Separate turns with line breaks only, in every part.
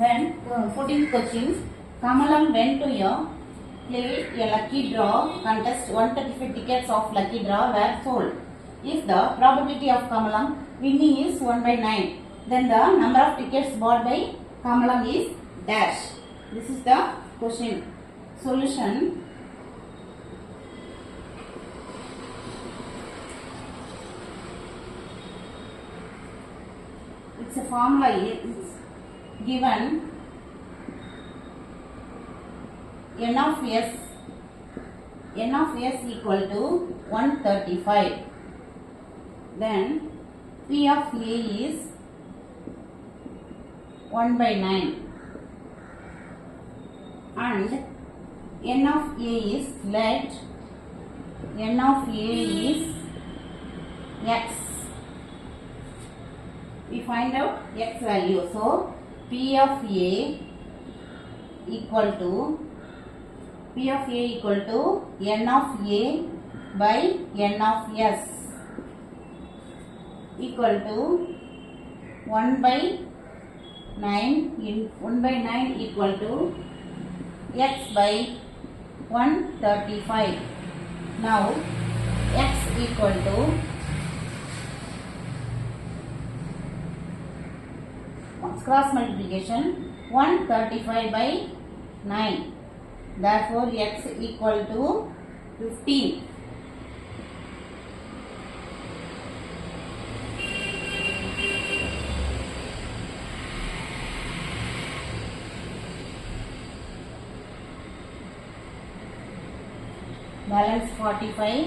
Then 14th question. Kamalam went to play a lucky draw contest. 135 tickets of lucky draw were sold. If the probability of Kamalam winning is 1/9, then the number of tickets bought by Kamalam is dash. This is the question. Solution. It's a formula. It's given n of s equal to 135. Then P of A is 1/9 and n of A is let n of A is x. We find out x value. So P of A equal to n of A by n of s equal to 1/9 equal to x by 135. Now x equal to cross multiplication 135 by 9. Therefore x equal to 15. Balance 45.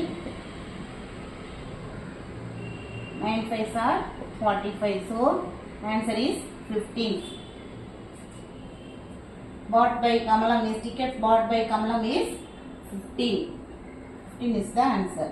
9 5s are 45. So answer is 15. Bought by Kamalam is tickets bought by Kamalam is 15. 15 is the answer.